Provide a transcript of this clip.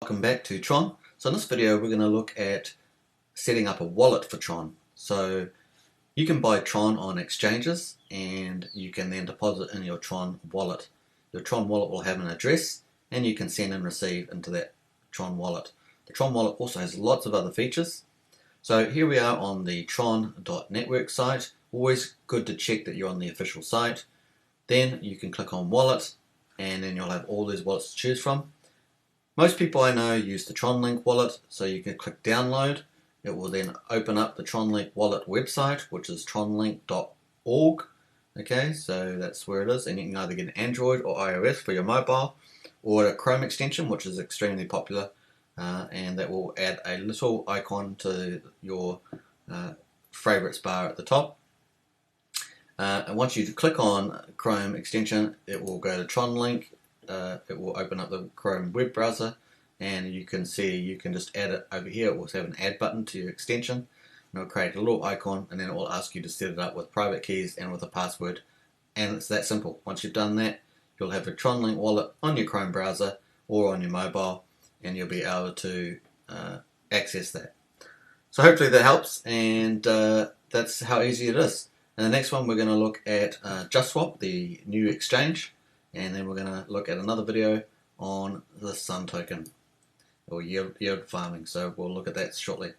Welcome back to Tron. So in this video we're going to look at setting up a wallet for Tron. So you can buy Tron on exchanges and you can then deposit in your Tron wallet. Your Tron wallet will have an address and you can send and receive into that Tron wallet. The Tron wallet also has lots of other features. So here we are on the tron.network site. Always good to check that you're on the official site. Then you can click on wallet and then you'll have all these wallets to choose from. Most people I know use the TronLink Wallet, so you can click download. It will then open up the TronLink Wallet website, which is tronlink.org. Okay, so that's where it is, and you can either get an Android or iOS for your mobile, or a Chrome extension, which is extremely popular, and that will add a little icon to your favorites bar at the top. And once you click on Chrome extension, it will go to TronLink. It will open up the Chrome web browser and you can see you can just add it over here. It will have an add button to your extension and it will create a little icon and then it will ask you to set it up with private keys and with a password, and it's that simple. Once you've done that, you'll have a TronLink wallet on your Chrome browser or on your mobile and you'll be able to access that. So hopefully that helps, and that's how easy it is. In the next one we're going to look at JustSwap, the new exchange. And then we're going to look at another video on the Sun token or yield farming. So we'll look at that shortly.